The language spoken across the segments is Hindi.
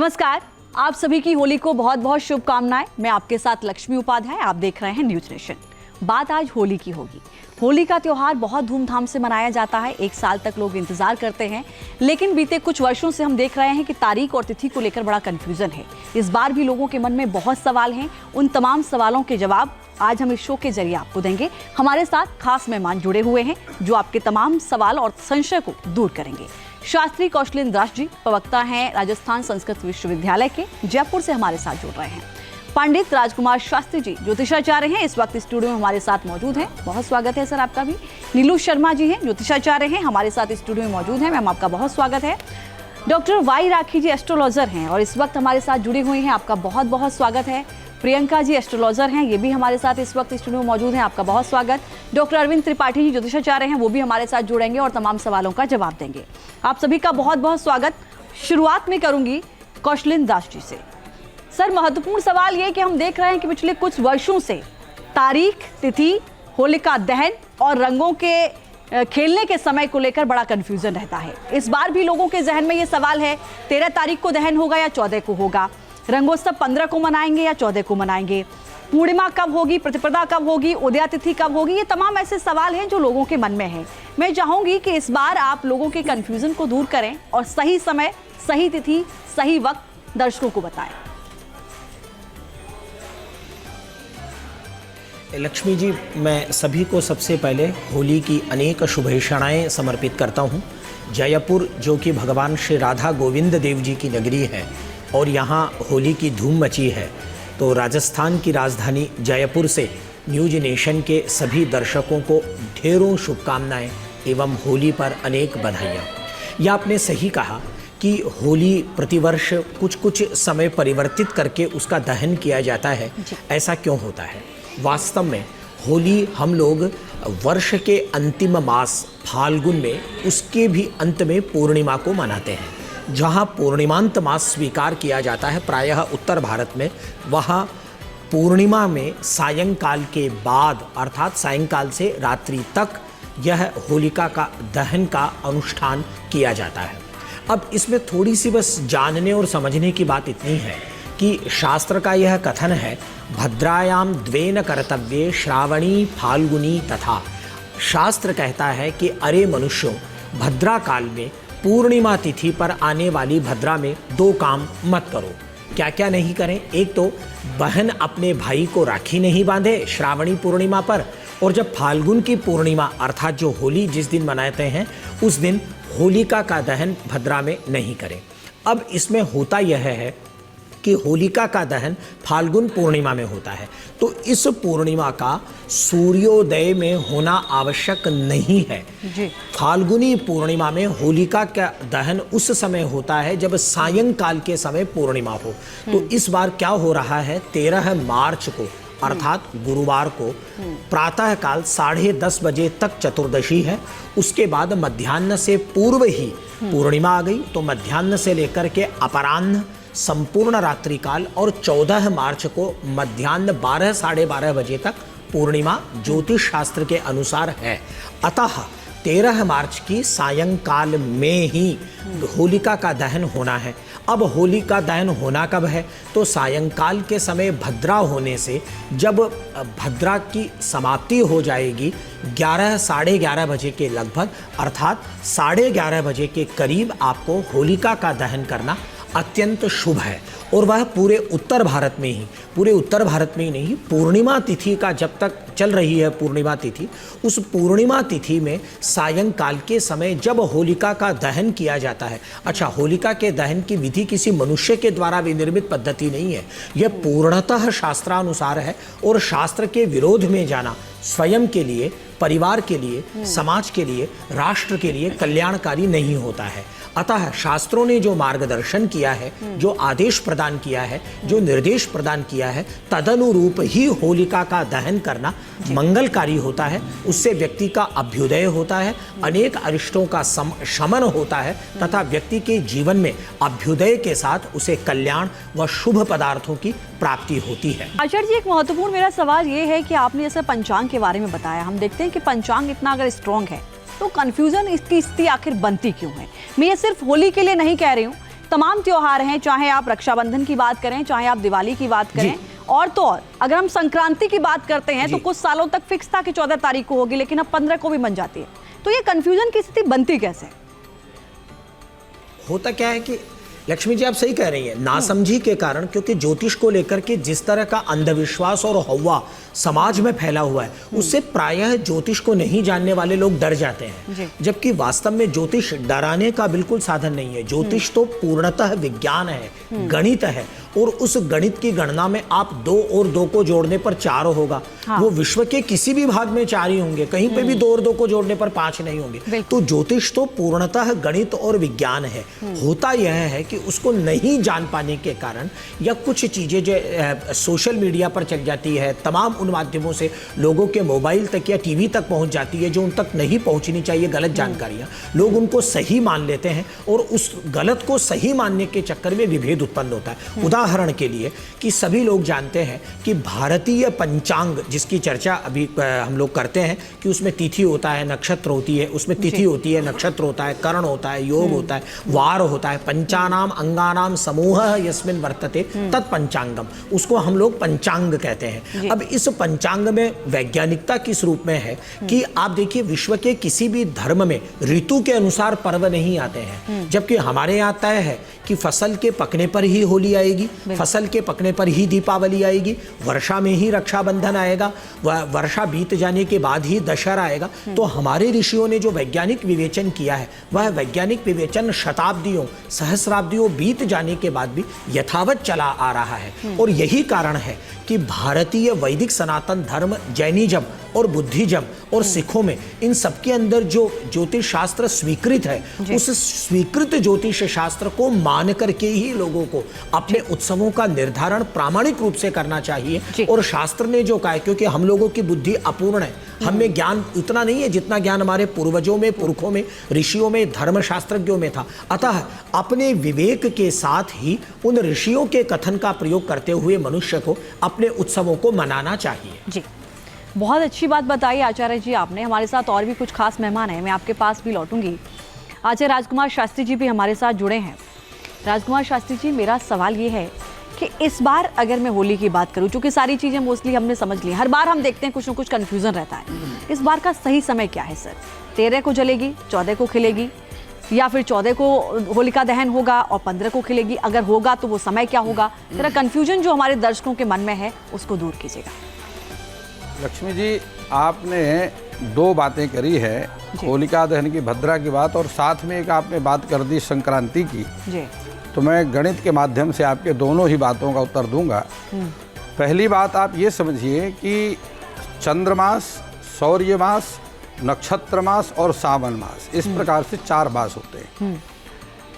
नमस्कार, आप सभी की होली को बहुत बहुत शुभकामनाएं। मैं आपके साथ लक्ष्मी उपाध्याय, आप देख रहे हैं न्यूज नेशन। बात आज होली की होगी। होली का त्योहार बहुत धूमधाम से मनाया जाता है, एक साल तक लोग इंतजार करते हैं, लेकिन बीते कुछ वर्षों से हम देख रहे हैं कि तारीख और तिथि को लेकर बड़ा कंफ्यूजन है। इस बार भी लोगों के मन में बहुत सवाल हैं। उन तमाम सवालों के जवाब आज हम इस शो के जरिए आपको देंगे। हमारे साथ खास मेहमान जुड़े हुए हैं जो आपके तमाम सवाल और संशय को दूर करेंगे। शास्त्री कौशलेंद्र दास जी प्रवक्ता हैं राजस्थान संस्कृत विश्वविद्यालय के, जयपुर से हमारे साथ जुड़ रहे हैं। पंडित राजकुमार शास्त्री जी ज्योतिषाचार्य हैं, इस वक्त स्टूडियो में हमारे साथ मौजूद हैं। बहुत स्वागत है सर आपका भी। नीलू शर्मा जी हैं, ज्योतिषाचार्य हैं, हमारे साथ स्टूडियो में मौजूद हैं। मैम आपका बहुत स्वागत है। डॉक्टर वाई राखी जी एस्ट्रोलॉजर हैं और इस वक्त हमारे साथ जुड़ी हुई हैं, आपका बहुत बहुत स्वागत है। प्रियंका जी एस्ट्रोलॉजर हैं, ये भी हमारे साथ इस वक्त स्टूडियो में मौजूद हैं, आपका बहुत स्वागत। डॉक्टर अरविंद त्रिपाठी जी ज्योतिषाचार्य हैं, वो भी हमारे साथ जुड़ेंगे और तमाम सवालों का जवाब देंगे। आप सभी का बहुत बहुत स्वागत। शुरुआत में करूंगी कौशलेंद्र दास जी से। सर, महत्वपूर्ण सवाल ये कि हम देख रहे हैं कि पिछले कुछ वर्षों से तारीख, तिथि, होलिका दहन और रंगों के खेलने के समय को लेकर बड़ा कंफ्यूजन रहता है। इस बार भी लोगों के जहन में ये सवाल है 13 तारीख को दहन होगा या 14 को होगा, रंगोत्सव 15 को मनाएंगे या 14 को मनाएंगे, पूर्णिमा कब होगी, प्रतिपदा कब होगी, उदया तिथि कब होगी। ये तमाम ऐसे सवाल हैं जो लोगों के मन में हैं। मैं चाहूंगी कि इस बार आप लोगों के कंफ्यूजन को दूर करें और सही समय, सही तिथि, सही वक्त दर्शकों को बताएं। लक्ष्मी जी, मैं सभी को सबसे पहले होली की अनेक शुभेच्छाएं समर्पित करता हूं। जयपुर, जो कि भगवान श्री राधा गोविंद देव जी की नगरी है और यहाँ होली की धूम मची है, तो राजस्थान की राजधानी जयपुर से न्यूज नेशन के सभी दर्शकों को ढेरों शुभकामनाएं एवं होली पर अनेक बधाइयाँ। यह आपने सही कहा कि होली प्रतिवर्ष कुछ कुछ समय परिवर्तित करके उसका दहन किया जाता है। ऐसा क्यों होता है? वास्तव में होली हम लोग वर्ष के अंतिम मास फाल्गुन में, उसके भी अंत में पूर्णिमा को मनाते हैं। जहाँ पूर्णिमांत मास स्वीकार किया जाता है प्रायः उत्तर भारत में, वहाँ पूर्णिमा में सायंकाल के बाद अर्थात सायंकाल से रात्रि तक यह होलिका का दहन का अनुष्ठान किया जाता है। अब इसमें थोड़ी सी बस जानने और समझने की बात इतनी है कि शास्त्र का यह कथन है, भद्रायाम द्वेन कर्तव्ये श्रावणी फाल्गुनी तथा। शास्त्र कहता है कि अरे मनुष्यों, भद्रा काल में पूर्णिमा तिथि पर आने वाली भद्रा में दो काम मत करो। क्या क्या नहीं करें? एक तो बहन अपने भाई को राखी नहीं बांधे श्रावणी पूर्णिमा पर, और जब फाल्गुन की पूर्णिमा अर्थात जो होली जिस दिन मनाते हैं उस दिन होलिका का दहन भद्रा में नहीं करें। अब इसमें होता यह है कि होलिका का दहन फाल्गुन पूर्णिमा में होता है, तो इस पूर्णिमा का सूर्योदय में होना आवश्यक नहीं है जी। फाल्गुनी पूर्णिमा में होलिका का दहन उस समय होता है जब सायंकाल के समय पूर्णिमा हो। तो इस बार क्या हो रहा है, 13 मार्च को अर्थात गुरुवार को प्रातः काल 10:30 बजे तक चतुर्दशी है। उसके बाद मध्याह्न से पूर्व ही पूर्णिमा आ गई, तो मध्याह्न से लेकर के अपराह्न संपूर्ण रात्रिकाल और 14 मार्च को मध्याह्न 12 साढ़े 12 बजे तक पूर्णिमा ज्योतिष शास्त्र के अनुसार है। अतः 13 मार्च की सायंकाल में ही होलिका का दहन होना है। अब होली का दहन होना कब है? तो सायंकाल के समय भद्रा होने से जब भद्रा की समाप्ति हो जाएगी 11 साढ़े 11 बजे के लगभग अर्थात 11:30 बजे के करीब आपको होलिका का दहन करना अत्यंत शुभ है। और वह पूरे उत्तर भारत में ही, पूरे उत्तर भारत में ही नहीं, पूर्णिमा तिथि का जब तक चल रही है पूर्णिमा तिथि, उस पूर्णिमा तिथि में सायंकाल के समय जब होलिका का दहन किया जाता है। अच्छा, होलिका के दहन की विधि किसी मनुष्य के द्वारा विनिर्मित पद्धति नहीं है, यह पूर्णतः शास्त्रानुसार है और शास्त्र के विरोध में जाना स्वयं के लिए, परिवार के लिए, समाज के लिए, राष्ट्र के लिए कल्याणकारी नहीं होता है। अतः शास्त्रों ने जो मार्गदर्शन किया है, जो आदेश प्रदान किया है, जो निर्देश प्रदान किया है, तदनुरूप ही होलिका का दहन करना मंगलकारी होता है। उससे व्यक्ति का अभ्युदय होता है, अनेक अरिष्टों का शमन होता है तथा व्यक्ति के जीवन में अभ्युदय के साथ उसे कल्याण व शुभ पदार्थों की प्राप्ति होती है। आचार्य जी, एक महत्वपूर्ण मेरा सवाल ये है कि आपने जैसे पंचांग के बारे में बताया, हम देखते हैं कि पंचांग इतना अगर स्ट्रॉन्ग है तो कंफ्यूजन इसकी स्थिति आखिर बनती क्यों है? मैं ये सिर्फ होली के लिए नहीं कह रही हूँ, तमाम त्योहार हैं, चाहे आप रक्षाबंधन की बात करें, चाहे आप दिवाली की बात करें, और तो और अगर हम संक्रांति की बात करते हैं तो कुछ सालों तक फिक्स था कि 14 तारीख को होगी, लेकिन अब 15 को भी बन जाती है। तो ये कंफ्यूजन की स्थिति बनती कैसे? होता क्या है कि लक्ष्मी जी आप सही कह रही हैं, नासमझी के कारण, क्योंकि ज्योतिष को लेकर के जिस तरह का अंधविश्वास और हवा समाज में फैला हुआ है, उससे प्रायः ज्योतिष को नहीं जानने वाले लोग डर जाते हैं, जबकि वास्तव में ज्योतिष डराने का बिल्कुल साधन नहीं है। ज्योतिष तो पूर्णतः विज्ञान है, गणित है, और उस गणित की गणना में आप 2 और 2 को जोड़ने पर 4 होगा। वो विश्व के किसी भी भाग में 4 ही होंगे, कहीं पे भी 2 और 2 को जोड़ने पर 5 नहीं होंगे। तो ज्योतिष तो पूर्णतः गणित और विज्ञान है। होता यह है कि उसको नहीं जान पाने के कारण, या कुछ चीजें जो सोशल मीडिया पर चल जाती है, तमाम उन माध्यमों से लोगों के मोबाइल तक या टीवी तक पहुंच जाती है, जो उन तक नहीं पहुंचनी चाहिए, गलत जानकारियां, लोग उनको सही मान लेते हैं, और उस गलत को सही मानने के चक्कर में विभेद उत्पन्न होता है। उदाहरण के लिए कि सभी लोग जानते हैं कि भारतीय पंचांग, जिसकी चर्चा अभी हम लोग करते हैं, कि उसमें तिथि होता है, नक्षत्र होती है, उसमें तिथि होती है, नक्षत्र होता है, करण होता है, योग होता है, वार होता है, पंचानाम अंगानाम समूह यस्मिन वर्तते तत् पंचांगम, उसको हम लोग पंचांग कहते हैं। अब इस पंचांग में वैज्ञानिकता किस रूप में है कि आप देखिए, विश्व के किसी भी धर्म में ऋतु के अनुसार पर्व नहीं आते हैं, जबकि हमारे यहाँ तय है कि फसल के पकने पर ही होली आएगी, फसल के पकने पर ही दीपावली आएगी, वर्षा में ही रक्षाबंधन आएगा, वर्षा बीत जाने के बाद ही दशहरा आएगा। तो हमारे ऋषियों ने जो वैज्ञानिक विवेचन किया है, वह वैज्ञानिक विवेचन शताब्दियों सहस्राब्दियों बीत जाने के बाद भी यथावत चला आ रहा है। और यही कारण है कि भारतीय वैदिक सनातन धर्म, जैनिज्म और बुद्धिज्म और सिखों में, इन सबके अंदर जो ज्योतिष शास्त्र स्वीकृत है, उस स्वीकृत ज्योतिष शास्त्र को मान करके ही लोगों को अपने उत्सवों का निर्धारण प्रामाणिक रूप से करना चाहिए। और शास्त्र ने जो कहा है, क्योंकि हम लोगों की बुद्धि अपूर्ण है, हम में ज्ञान उतना नहीं है जितना ज्ञान हमारे पूर्वजों में, पुरखों में, ऋषियों में, धर्मशास्त्रज्ञों में था। अतः अपने विवेक के साथ ही उन ऋषियों के कथन का प्रयोग करते हुए मनुष्य को अपने उत्सवों को मनाना चाहिए। जी, बहुत अच्छी बात बताई आचार्य जी आपने। हमारे साथ और भी कुछ खास मेहमान हैं, मैं आपके पास भी लौटूंगी। आचार्य राजकुमार शास्त्री जी भी हमारे साथ जुड़े हैं। राजकुमार शास्त्री जी, मेरा सवाल ये है कि इस बार अगर मैं होली की बात करूं, चूंकि सारी चीज़ें मोस्टली हमने समझ ली, हर बार हम देखते हैं कुछ ना कुछ कन्फ्यूज़न रहता है, इस बार का सही समय क्या है सर? 13 को जलेगी, 14 को खिलेगी, या फिर 14 को होलिका दहन होगा और 15 को खिलेगी? अगर होगा तो वो समय क्या होगा? जरा कन्फ्यूजन जो हमारे दर्शकों के मन में है उसको दूर कीजिएगा। लक्ष्मी जी, आपने 2 बातें करी है, होलिका दहन की, भद्रा की बात, और साथ में एक आपने बात कर दी संक्रांति की जी। तो मैं गणित के माध्यम से आपके दोनों ही बातों का उत्तर दूंगा। पहली बात आप ये समझिए कि चंद्रमास, सौर्य मास, नक्षत्र मास और सावन मास, इस प्रकार से 4 मास होते हैं।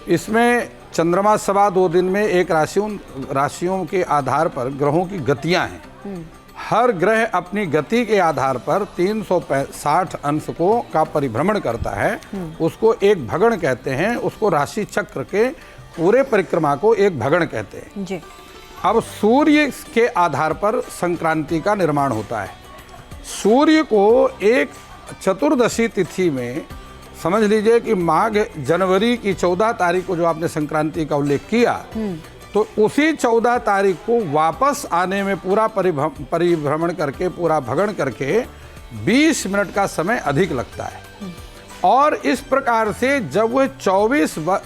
इसमें चंद्रमा सवा 2 दिन में एक राशियों के आधार पर ग्रहों की गतियां हैं। हर ग्रह अपनी गति के आधार पर 360 अंश का परिभ्रमण करता है, उसको एक भगण कहते हैं। उसको राशि चक्र के पूरे परिक्रमा को एक भगण कहते हैं जी। अब सूर्य के आधार पर संक्रांति का निर्माण होता है। सूर्य को एक चतुर्दशी तिथि में, समझ लीजिए कि माघ जनवरी की 14 तारीख को जो आपने संक्रांति का उल्लेख किया, तो उसी 14 तारीख को वापस आने में पूरा परिभ्रमण करके, पूरा भगण करके 20 मिनट का समय अधिक लगता है। और इस प्रकार से जब वह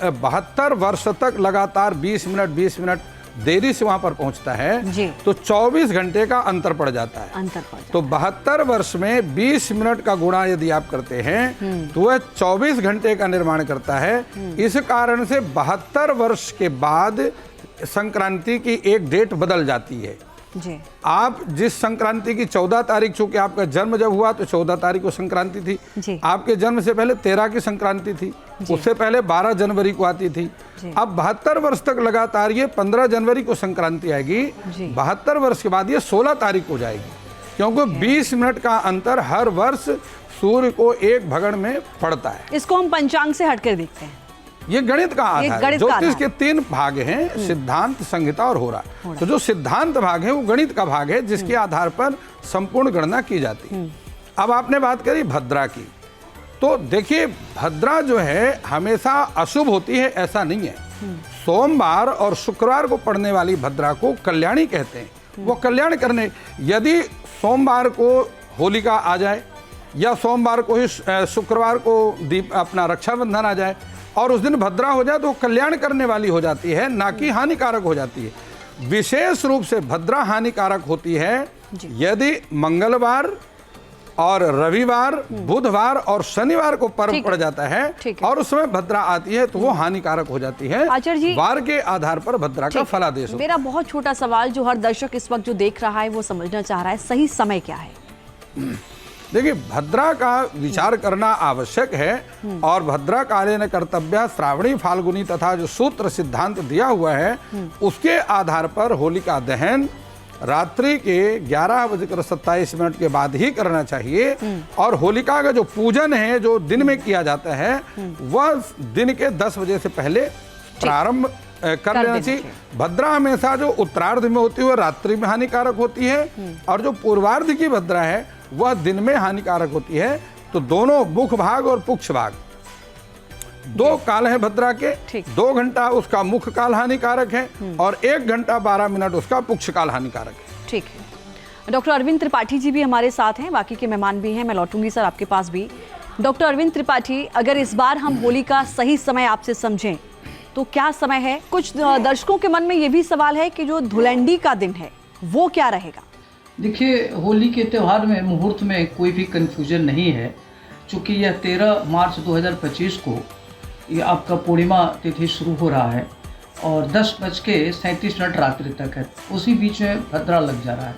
72 वर्ष तक लगातार 20 मिनट देरी से वहां पर पहुंचता है, तो 24 घंटे का अंतर पड़ जाता है। तो 72 वर्ष में 20 मिनट का गुणा यदि आप करते हैं तो वह 24 घंटे का निर्माण करता है। इस कारण से 72 वर्ष के बाद संक्रांति की एक डेट बदल जाती है जी। आप जिस संक्रांति की 14 तारीख, चूंकि आपका जन्म जब हुआ तो 14 तारीख को संक्रांति थी जी। आपके जन्म से पहले 13 की संक्रांति थी, उससे पहले 12 जनवरी को आती थी। अब 72 वर्ष तक लगातार ये 15 जनवरी को संक्रांति आएगी, 72 वर्ष के बाद ये 16 तारीख को जाएगी, क्योंकि 20 मिनट का अंतर हर वर्ष सूर्य को एक भगण में पड़ता है। इसको हम पंचांग से हटकर देखते हैं। ये गणित का आधार है। ज्योतिष के 3 भाग हैं, सिद्धांत, संहिता और होरा। तो जो सिद्धांत भाग है वो गणित का भाग है, जिसके आधार पर संपूर्ण गणना की जाती है। अब आपने बात करी भद्रा की, तो देखिए भद्रा जो है हमेशा अशुभ होती है ऐसा नहीं है। सोमवार और शुक्रवार को पड़ने वाली भद्रा को कल्याणी कहते हैं। वो कल्याण करने, यदि सोमवार को होलिका आ जाए या सोमवार को ही शुक्रवार को दीप अपना रक्षाबंधन आ जाए और उस दिन भद्रा हो जाए तो वो कल्याण करने वाली हो जाती है, ना कि हानिकारक हो जाती है। विशेष रूप से भद्रा हानिकारक होती है यदि मंगलवार और रविवार, बुधवार और शनिवार को पर्व पड़ जाता है और उसमें भद्रा आती है तो वो हानिकारक हो जाती है। आचार्य जी, वार के आधार पर भद्रा का फलादेश। मेरा बहुत छोटा सवाल जो हर दर्शक इस वक्त जो देख रहा है वो समझना चाह रहा है, सही समय क्या है? देखिए, भद्रा का विचार करना आवश्यक है और भद्रा कालेन कर्तव्य श्रावणी फाल्गुनी तथा जो सूत्र सिद्धांत दिया हुआ है उसके आधार पर होलिका दहन रात्रि के 11:27 के बाद ही करना चाहिए और होलिका का जो पूजन है जो दिन में किया जाता है वह दिन के 10 बजे से पहले प्रारंभ कर लेना चाहिए। भद्रा हमेशा जो उत्तरार्ध में होती है वह रात्रि में हानिकारक होती है और जो पूर्वार्ध की भद्रा है वह दिन में हानिकारक होती है। तो दोनों मुख भाग और पुक्ष भाग दो काल है भद्रा के, 2 घंटा उसका मुख काल हानिकारक है और 1 घंटा 12 मिनट उसका पुक्ष काल हानिकारक है। ठीक है। डॉक्टर अरविंद त्रिपाठी जी भी हमारे साथ हैं, बाकी के मेहमान भी हैं, मैं लौटूंगी सर आपके पास भी। डॉक्टर अरविंद त्रिपाठी, अगर इस बार हम होली का सही समय आपसे समझें तो क्या समय है? कुछ दर्शकों के मन में ये भी सवाल है कि जो धुलंडी का दिन है वो क्या रहेगा? देखिए, होली के त्यौहार में मुहूर्त में कोई भी कन्फ्यूजन नहीं है, चूँकि यह 13 मार्च 2025 को ये आपका पूर्णिमा तिथि शुरू हो रहा है और 10:37 रात्रि तक है, उसी बीच में भद्रा लग जा रहा है।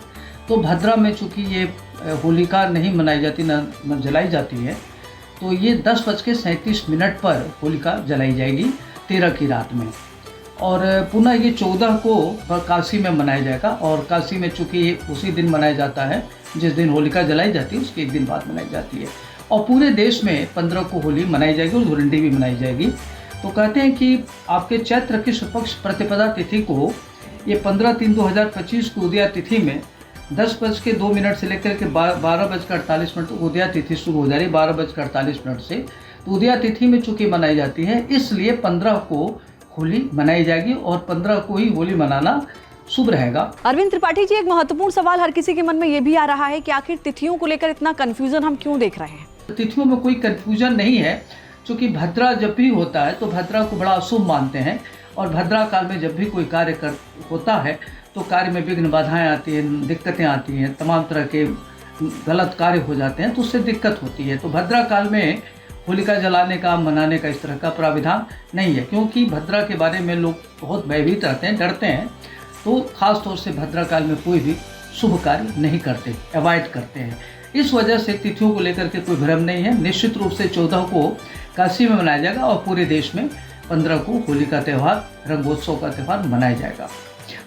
तो भद्रा में चूँकि ये होलिका नहीं मनाई जाती, न जलाई जाती है, तो ये 10:37 पर होलिका जलाई जाएगी 13 की रात में और पुनः ये 14 को काशी में मनाया जाएगा और काशी में चूँकि ये उसी दिन मनाया जाता है जिस दिन होलिका जलाई जाती है, उसके एक दिन बाद मनाई जाती है और पूरे देश में 15 को होली मनाई जाएगी और धुलंडी भी मनाई जाएगी। तो कहते हैं कि आपके चैत्र कृष्ण पक्ष प्रतिपदा तिथि को ये 15/3/2025 को उदया तिथि में 10:02 से लेकर के 12:48 तक उदया तिथि शुरू हो जा रही है। 12:48 से तो उदया तिथि में चूँकि मनाई जाती है, इसलिए 15 को होली मनाई जाएगी और 15 को ही होली मनाना शुभ रहेगा। अरविंद त्रिपाठी जी, एक महत्वपूर्ण सवाल हर किसी के मन में ये भी आ रहा है कि आखिर तिथियों को लेकर इतना कंफ्यूजन हम क्यों देख रहे हैं? तिथियों में कोई कंफ्यूजन नहीं है, क्योंकि भद्रा जब भी होता है तो भद्रा को बड़ा अशुभ मानते हैं और भद्रा काल में जब भी कोई कार्य होता है तो कार्य में विघ्न बाधाएं आती हैं, दिक्कतें आती हैं, तमाम तरह के गलत कार्य हो जाते हैं तो उससे दिक्कत होती है। तो भद्रा काल में होलिका जलाने का, मनाने का इस तरह का प्राविधान नहीं है, क्योंकि भद्रा के बारे में लोग बहुत भयभीत रहते हैं, डरते हैं, तो खास तौर से भद्रा काल में कोई भी शुभ कार्य नहीं करते, अवॉइड करते हैं। इस वजह से तिथियों को लेकर के कोई भ्रम नहीं है। निश्चित रूप से 14 को काशी में मनाया जाएगा और पूरे देश में 15 को होली का त्यौहार, रंगोत्सव का त्यौहार मनाया जाएगा।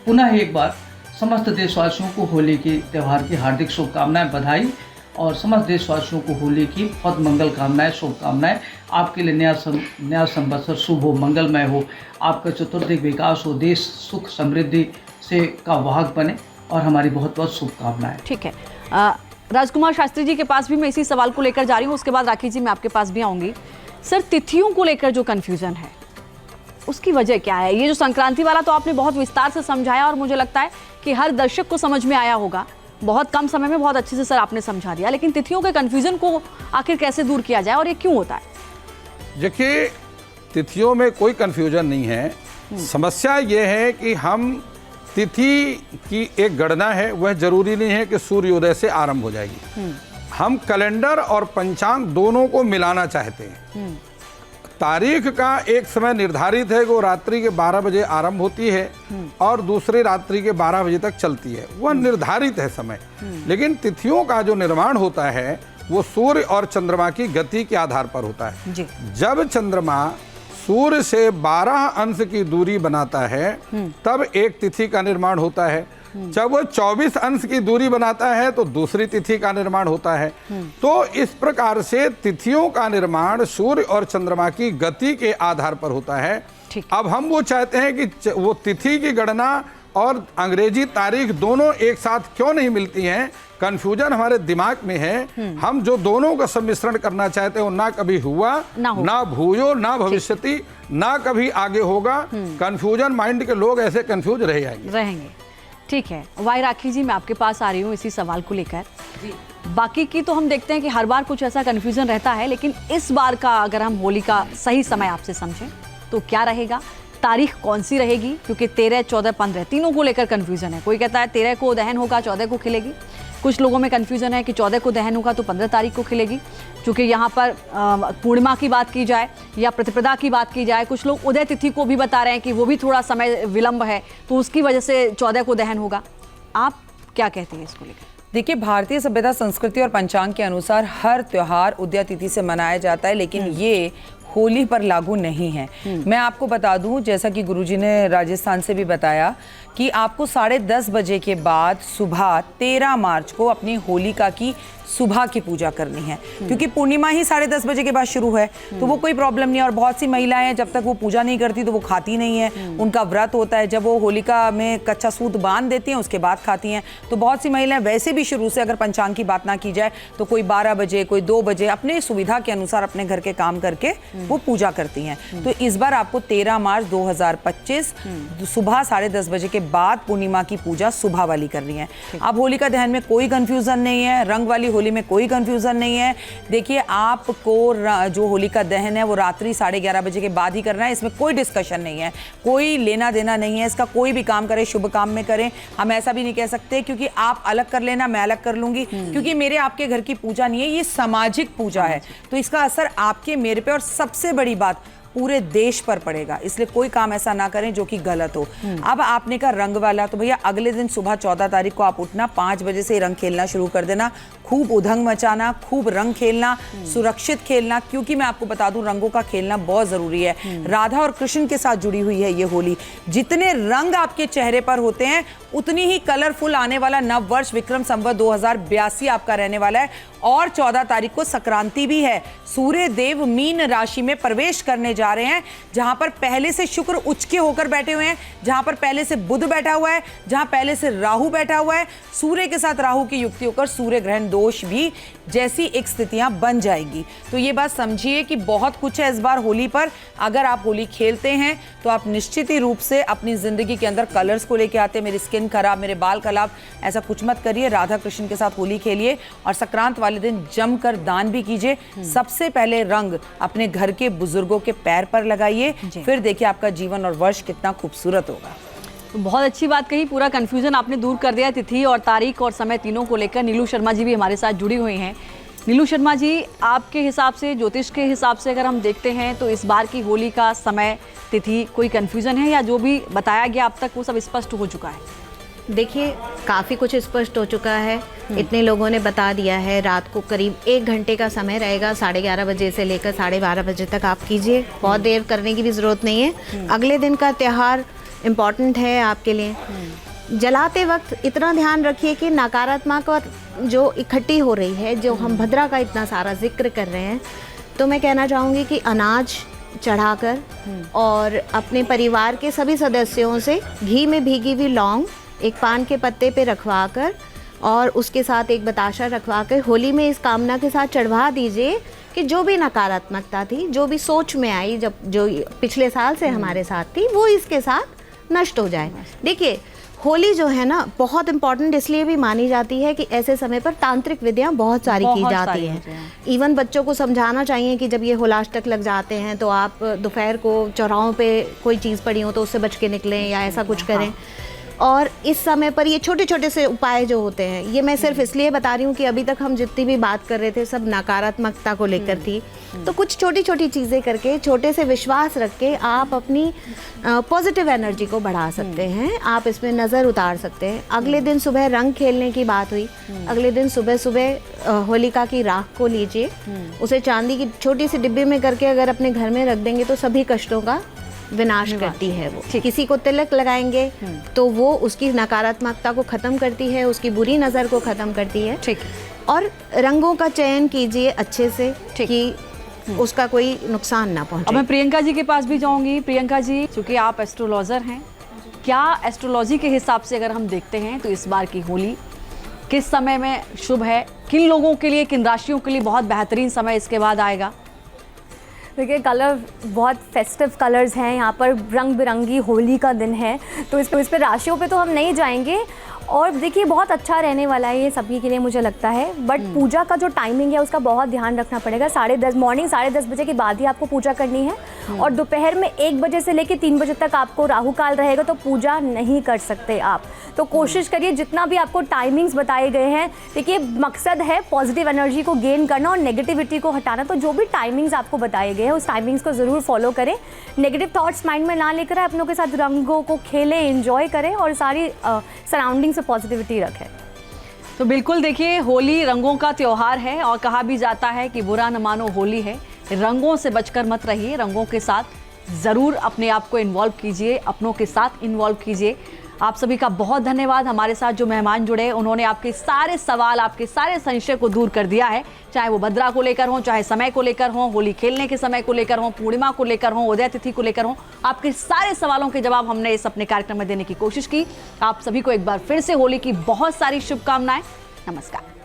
पुनः एक बार समस्त देशवासियों को होली के त्यौहार की हार्दिक शुभकामनाएं, बधाई और समस्त देशवासियों को होली की बहुत मंगल कामनाएं, शुभकामनाएं। आपके लिए नया संवत्सर शुभ हो, मंगलमय हो, आपका चतुर्दिक विकास हो, देश सुख समृद्धि से का वाहक बने और हमारी बहुत बहुत शुभकामनाएं। ठीक है। राजकुमार शास्त्री जी के पास भी मैं इसी सवाल को लेकर जा रही हूँ, उसके बाद राखी जी मैं आपके पास भी आऊँगी। सर, तिथियों को लेकर जो कन्फ्यूज़न है उसकी वजह क्या है? ये जो संक्रांति वाला तो आपने बहुत विस्तार से समझाया और मुझे लगता है कि हर दर्शक को समझ में आया होगा, बहुत कम समय में बहुत अच्छे से सर आपने समझा दिया, लेकिन तिथियों के कन्फ्यूज़न को आखिर कैसे दूर किया जाए और ये क्यों होता है? देखिए, तिथियों में कोई कन्फ्यूजन नहीं है। समस्या ये है कि हम तिथि की एक गणना है, वह जरूरी नहीं है कि सूर्योदय से आरंभ हो जाएगी। हम कैलेंडर और पंचांग दोनों को मिलाना चाहते हैं। तारीख का एक समय निर्धारित है कि वो रात्रि के 12 बजे आरंभ होती है और दूसरी रात्रि के 12 बजे तक चलती है, वह निर्धारित है समय। लेकिन तिथियों का जो निर्माण होता है वो सूर्य और चंद्रमा की गति के आधार पर होता है। जब चंद्रमा सूर्य से 12 अंश की दूरी बनाता है तब एक तिथि का निर्माण होता है। जब वो 24 अंश की दूरी बनाता है तो दूसरी तिथि का निर्माण होता है। तो इस प्रकार से तिथियों का निर्माण सूर्य और चंद्रमा की गति के आधार पर होता है। अब हम वो चाहते हैं कि वो तिथि की गणना और अंग्रेजी तारीख दोनों एक साथ क्यों नहीं मिलती हैं, कंफ्यूजन हमारे दिमाग में है। हम जो दोनों का सम्मिश्रण करना चाहते हो ना कभी हुआ, ना भूयो, ना भविष्यति, ना कभी आगे होगा। कंफ्यूजन माइंड के लोग ऐसे कंफ्यूज रहेंगे। ठीक है, वाई राखी जी, मैं आपके पास आ रही हूँ इसी सवाल को लेकर। बाकी की तो हम देखते हैं कि हर बार कुछ ऐसा कंफ्यूजन रहता है, लेकिन इस बार का अगर हम होली का सही समय आपसे समझें तो क्या रहेगा, तारीख कौन सी रहेगी? क्योंकि 13, 14, 15 तीनों को लेकर कंफ्यूजन है। कोई कहता है 13 को दहन होगा, 14 को खिलेगी। कुछ लोगों में कंफ्यूजन है कि 14 को दहन होगा तो 15 तारीख को खिलेगी। क्योंकि यहाँ पर पूर्णिमा की बात की जाए या प्रतिपदा की बात की जाए, कुछ लोग उदय तिथि को भी बता रहे हैं कि वो भी थोड़ा समय विलंब है, तो उसकी वजह से 14 को दहन होगा। आप क्या कहते हैं इसको लेकर? देखिए, भारतीय सभ्यता, संस्कृति और पंचांग के अनुसार हर त्योहार उदय तिथि से मनाया जाता है, लेकिन ये होली पर लागू नहीं है। मैं आपको बता दूं, जैसा कि गुरुजी ने राजस्थान से भी बताया, कि आपको 10:30 बजे के बाद सुबह 13 मार्च को अपनी होलिका की सुबह की पूजा करनी है, क्योंकि पूर्णिमा ही 10:30 बजे के बाद शुरू है, तो वो कोई प्रॉब्लम नहीं है। और बहुत सी महिलाएं जब तक वो पूजा नहीं करती तो वो खाती नहीं है, उनका व्रत होता है। जब वो होलिका में कच्चा सूत बांध देती हैं उसके बाद खाती हैं। तो बहुत सी महिलाएं वैसे भी शुरू से, अगर पंचांग की बात ना की जाए तो कोई 12 बजे, कोई 2 बजे अपने सुविधा के अनुसार अपने घर के काम करके वो पूजा करती हैं। तो इस बार आपको 13 मार्च 2025 सुबह 10:30 बजे के बाद पूर्णिमा की पूजा सुबह वाली करनी है। अब होलिका दहन में कोई कंफ्यूजन नहीं है, रंग वाली होली में कोई कंफ्यूजन नहीं है। देखिए, आपको जो होलिका दहन है वो रात्रि 11:30 बजे के बाद ही करना है। इसमें कोई डिस्कशन नहीं है, कोई लेना देना नहीं है। इसका कोई भी काम करें, शुभ काम में करें। हम ऐसा भी नहीं कह सकते क्योंकि आप अलग कर लेना, मैं अलग कर लूंगी, क्योंकि मेरे आपके घर की पूजा नहीं है, ये सामाजिक पूजा है। तो इसका असर आपके मेरे पे और सबसे बड़ी बात पूरे देश पर पड़ेगा। इसलिए कोई काम ऐसा ना करें जो कि गलत हो। अब आपने कहा रंग वाला, तो भैया अगले दिन सुबह 14 तारीख को आप उठना, 5 बजे से रंग खेलना शुरू कर देना। खूब उधंग मचाना, खूब रंग खेलना, सुरक्षित खेलना, क्योंकि मैं आपको बता दूं रंगों का खेलना बहुत जरूरी है। राधा और कृष्ण के साथ जुड़ी हुई है ये होली। जितने रंग आपके चेहरे पर होते हैं उतनी ही कलरफुल आने वाला नव वर्ष विक्रम संवत 2082 आपका रहने वाला है। और 14 तारीख को संक्रांति भी है। सूर्य देव मीन राशि में प्रवेश करने जा रहे हैं, जहां पर पहले से शुक्र उच्च के होकर बैठे हुए हैं, जहां पर पहले से बुध बैठा हुआ है, जहां पहले से राहु बैठा हुआ है। सूर्य के साथ राहु की युक्ति होकर सूर्य ग्रहण दोष भी जैसी एक स्थितियां बन जाएंगी। तो ये बात समझिए कि बहुत कुछ है इस बार होली पर। अगर आप होली खेलते हैं तो आप निश्चित ही रूप से अपनी जिंदगी के अंदर कलर्स को लेके आते हैं। मेरी स्किन खराब, मेरे बाल खराब, ऐसा कुछ मत करिए। राधा कृष्ण के साथ होली खेलिए और संक्रांत वाले दिन जमकर दान भी कीजिए। सबसे पहले रंग अपने घर के बुजुर्गों के पैर पर लगाइए, फिर देखिए आपका जीवन और वर्ष कितना खूबसूरत होगा। तो बहुत अच्छी बात कही, पूरा कंफ्यूजन आपने दूर कर दिया। तिथि और तारीख और समय तीनों को लेकर नीलू शर्मा जी भी हमारे साथ जुड़ी हुई हैं। नीलू शर्मा जी, आपके हिसाब से, ज्योतिष के हिसाब से अगर हम देखते हैं तो इस बार की होली का समय, तिथि, कोई कंफ्यूजन है या जो भी बताया गया अब तक वो सब स्पष्ट हो चुका है? देखिए, काफ़ी कुछ स्पष्ट हो चुका है। इतने लोगों ने बता दिया है। रात को करीब 1 घंटे का समय रहेगा, 11:30 बजे से लेकर 12:30 बजे तक आप कीजिए। बहुत देर करने की भी ज़रूरत नहीं है। अगले दिन का त्यौहार इम्पॉर्टेंट है आपके लिए। जलाते वक्त इतना ध्यान रखिए कि नकारात्मक जो इकट्ठी हो रही है, जो हम भद्रा का इतना सारा जिक्र कर रहे हैं, तो मैं कहना चाहूँगी कि अनाज चढ़ाकर और अपने परिवार के सभी सदस्यों से घी में भीगी हुई लौंग एक पान के पत्ते पे रखवा कर और उसके साथ एक बताशा रखवा कर होली में इस कामना के साथ चढ़वा दीजिए कि जो भी नकारात्मकता थी, जो भी सोच में आई, जब जो पिछले साल से हमारे साथ थी, वो इसके साथ नष्ट हो जाए। देखिए, होली जो है ना बहुत इम्पॉर्टेंट इसलिए भी मानी जाती है कि ऐसे समय पर तांत्रिक विधियां बहुत सारी की जाती हैं। इवन बच्चों को समझाना चाहिए कि जब ये होलाष्टक लग जाते हैं तो आप दोपहर को चौराहों पे कोई चीज़ पड़ी हो तो उससे बच के निकलें या ऐसा कुछ करें। और इस समय पर ये छोटे छोटे से उपाय जो होते हैं, ये मैं सिर्फ इसलिए बता रही हूँ कि अभी तक हम जितनी भी बात कर रहे थे सब नकारात्मकता को लेकर थी। तो कुछ छोटी छोटी चीज़ें करके, छोटे से विश्वास रख के आप अपनी पॉजिटिव एनर्जी को बढ़ा सकते हैं। आप इसमें नज़र उतार सकते हैं। अगले दिन सुबह रंग खेलने की बात हुई, अगले दिन सुबह सुबह होलिका की राख को लीजिए, उसे चांदी की छोटी सी डिब्बी में करके अगर अपने घर में रख देंगे तो सभी कष्टों का विनाश करती है वो। किसी को तिलक लगाएंगे तो वो उसकी नकारात्मकता को ख़त्म करती है, उसकी बुरी नज़र को ख़त्म करती है। ठीक। और रंगों का चयन कीजिए अच्छे से कि उसका कोई नुकसान ना पहुंचे। अब मैं प्रियंका जी के पास भी जाऊंगी। प्रियंका जी, चूँकि आप एस्ट्रोलॉजर हैं, क्या एस्ट्रोलॉजी के हिसाब से अगर हम देखते हैं तो इस बार की होली किस समय में शुभ है, किन लोगों के लिए, किन राशियों के लिए बहुत बेहतरीन समय इसके बाद आएगा? देखिए कलर बहुत फेस्टिव कलर्स हैं, यहाँ पर रंग बिरंगी होली का दिन है, तो इस पर राशियों पे तो हम नहीं जाएंगे। और देखिए बहुत अच्छा रहने वाला है ये सभी के लिए मुझे लगता है, बट पूजा का जो टाइमिंग है उसका बहुत ध्यान रखना पड़ेगा। 10:30 मॉर्निंग 10:30 बजे के बाद ही आपको पूजा करनी है, और दोपहर में 1 बजे से लेकर 3 बजे तक आपको राहु काल रहेगा, तो पूजा नहीं कर सकते आप। तो कोशिश करिए जितना भी आपको टाइमिंग्स बताए गए हैं, देखिए मकसद है पॉजिटिव एनर्जी को गेन करना और नेगेटिविटी को हटाना, तो जो भी टाइमिंग्स आपको बताए गए हैं उस टाइमिंग्स को ज़रूर फॉलो करें। नेगेटिव थॉट्स माइंड में ना लेकर अपनों के साथ रंगों को खेलें, एंजॉय करें और सारी सराउंडिंग से पॉजिटिविटी रखें। तो बिल्कुल देखिए, होली रंगों का त्योहार है और कहा भी जाता है कि बुरा न मानो होली है। रंगों से बचकर मत रहिए, रंगों के साथ ज़रूर अपने आप को इन्वॉल्व कीजिए, अपनों के साथ इन्वॉल्व कीजिए। आप सभी का बहुत धन्यवाद। हमारे साथ जो मेहमान जुड़े उन्होंने आपके सारे सवाल, आपके सारे संशय को दूर कर दिया है, चाहे वो भद्रा को लेकर हो, चाहे समय को लेकर हो, होली खेलने के समय को लेकर हो, पूर्णिमा को लेकर हो, उदय तिथि को लेकर हो। आपके सारे सवालों के जवाब हमने इस अपने कार्यक्रम में देने की कोशिश की। आप सभी को एक बार फिर से होली की बहुत सारी शुभकामनाएं। नमस्कार।